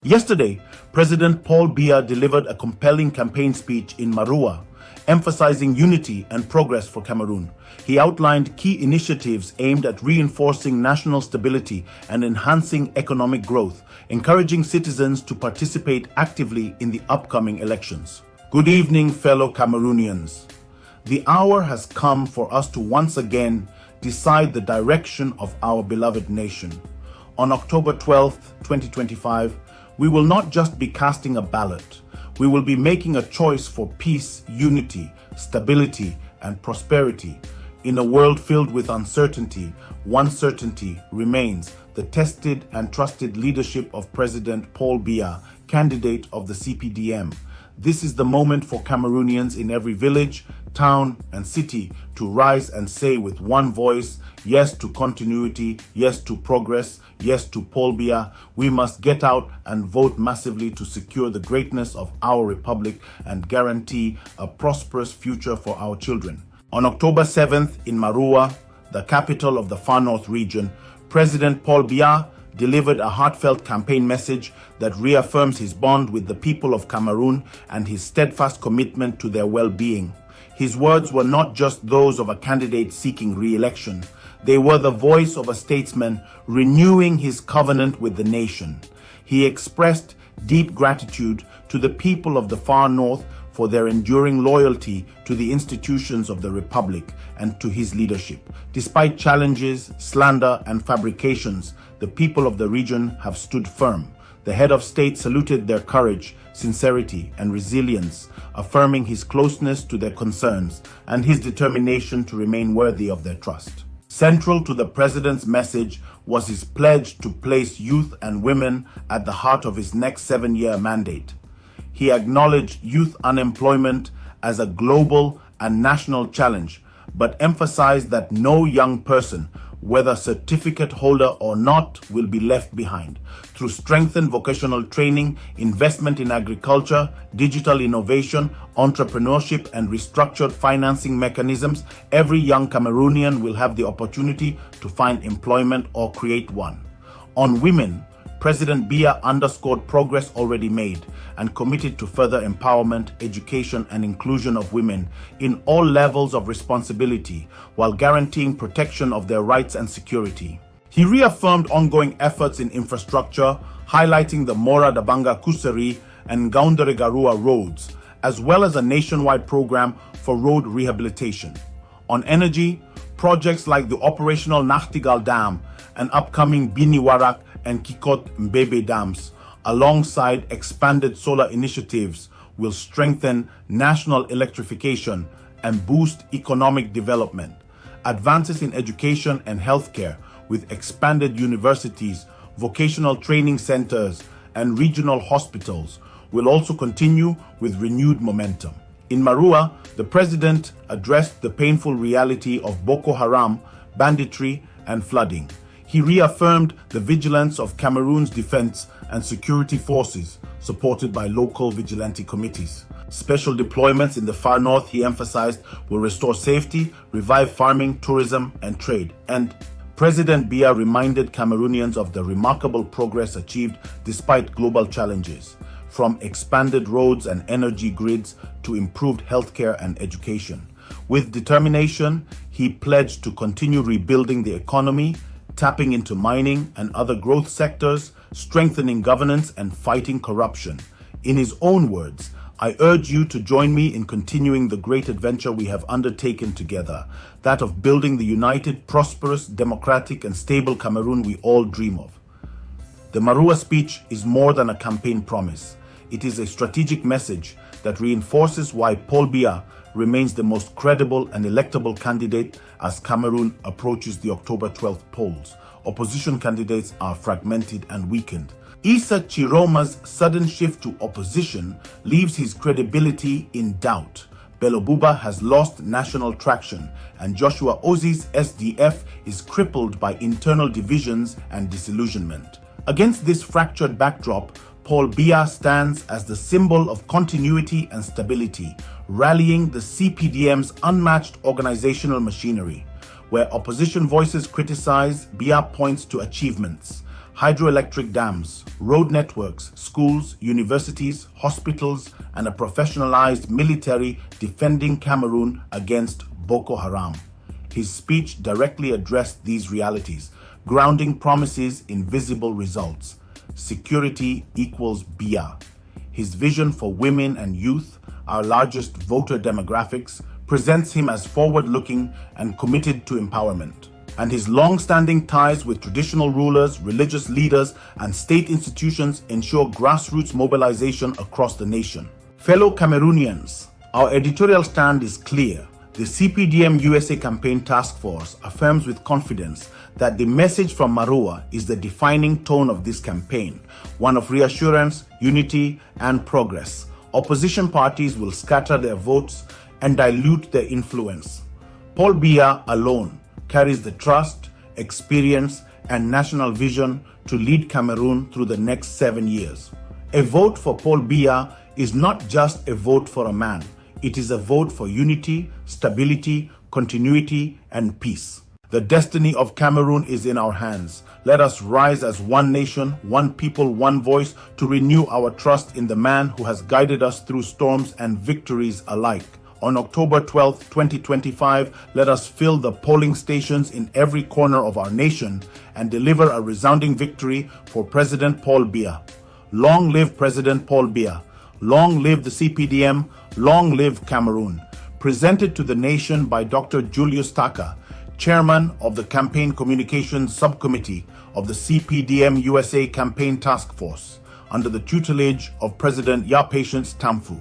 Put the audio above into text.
Yesterday, President Paul Biya delivered a compelling campaign speech in Maroua, emphasizing unity and progress for Cameroon. He outlined key initiatives aimed at reinforcing national stability and enhancing economic growth, encouraging citizens to participate actively in the upcoming elections. Good evening, fellow Cameroonians. The hour has come for us to once again decide the direction of our beloved nation. On October 12th, 2025, we will not just be casting a ballot. We will be making a choice for peace, unity, stability, and prosperity. In a world filled with uncertainty, one certainty remains: the tested and trusted leadership of President Paul Biya, candidate of the CPDM. This is the moment for Cameroonians in every village, town, and city to rise and say with one voice, yes to continuity, yes to progress, yes to Paul Biya. We must get out and vote massively to secure the greatness of our republic and guarantee a prosperous future for our children. On October 7th in Maroua, the capital of the Far North region, President Paul Biya delivered a heartfelt campaign message that reaffirms his bond with the people of Cameroon and his steadfast commitment to their well-being. His words were not just those of a candidate seeking re-election. They were the voice of a statesman renewing his covenant with the nation. He expressed deep gratitude to the people of the Far North for their enduring loyalty to the institutions of the Republic and to his leadership. Despite challenges, slander, and fabrications, the people of the region have stood firm. The head of state saluted their courage, sincerity, and resilience, affirming his closeness to their concerns and his determination to remain worthy of their trust. Central to the president's message was his pledge to place youth and women at the heart of his next 7-year mandate. He acknowledged youth unemployment as a global and national challenge, but emphasized that no young person, whether certificate holder or not, will be left behind. Through strengthened vocational training, investment in agriculture, digital innovation, entrepreneurship, and restructured financing mechanisms, every young Cameroonian will have the opportunity to find employment or create one. On women, President Biya underscored progress already made and committed to further empowerment, education, and inclusion of women in all levels of responsibility while guaranteeing protection of their rights and security. He reaffirmed ongoing efforts in infrastructure, highlighting the Mora Dabanga Kuseri and Gaundere Garua roads, as well as a nationwide program for road rehabilitation. On energy, projects like the operational Nachtigal Dam and upcoming Biniwarak and Kikot Mbebe dams, alongside expanded solar initiatives, will strengthen national electrification and boost economic development. Advances in education and healthcare, with expanded universities, vocational training centers, and regional hospitals, will also continue with renewed momentum. In Maroua, the president addressed the painful reality of Boko Haram, banditry, and flooding. He reaffirmed the vigilance of Cameroon's defense and security forces, supported by local vigilante committees. Special deployments in the Far North, he emphasized, will restore safety, revive farming, tourism, and trade. And President Biya reminded Cameroonians of the remarkable progress achieved despite global challenges, from expanded roads and energy grids to improved healthcare and education. With determination, he pledged to continue rebuilding the economy, tapping into mining and other growth sectors, strengthening governance, and fighting corruption. In his own words, I urge you to join me in continuing the great adventure we have undertaken together, that of building the united, prosperous, democratic, and stable Cameroon we all dream of. The Maroua speech is more than a campaign promise. It is a strategic message that reinforces why Paul Biya remains the most credible and electable candidate as Cameroon approaches the October 12th polls. Opposition candidates are fragmented and weakened. Issa Chiroma's sudden shift to opposition leaves his credibility in doubt. Bello Buba has lost national traction, and Joshua Ozi's SDF is crippled by internal divisions and disillusionment. Against this fractured backdrop, Paul Biya stands as the symbol of continuity and stability, rallying the CPDM's unmatched organizational machinery. Where opposition voices criticize, Biya points to achievements. hydroelectric dams, road networks, schools, universities, hospitals, and a professionalized military defending Cameroon against Boko Haram. His speech directly addressed these realities, grounding promises in visible results. Security equals Biya. His vision for women and youth, our largest voter demographics, presents him as forward-looking and committed to empowerment. And his long-standing ties with traditional rulers, religious leaders, and state institutions ensure grassroots mobilization across the nation. Fellow Cameroonians, our editorial stand is clear. The CPDM USA Campaign Task Force affirms with confidence that the message from Maroua is the defining tone of this campaign, one of reassurance, unity, and progress. Opposition parties will scatter their votes and dilute their influence. Paul Biya alone carries the trust, experience, and national vision to lead Cameroon through the next 7 years. A vote for Paul Biya is not just a vote for a man. It is a vote for unity, stability, continuity, and peace. The destiny of Cameroon is in our hands. Let us rise as one nation, one people, one voice to renew our trust in the man who has guided us through storms and victories alike. On October 12, 2025, let us fill the polling stations in every corner of our nation and deliver a resounding victory for President Paul Biya. Long live President Paul Biya. Long live the CPDM. Long live Cameroon. Presented to the nation by Dr. Julius Taka, Chairman of the Campaign Communications Subcommittee of the CPDM USA Campaign Task Force, under the tutelage of President Ya Patience Tamfu.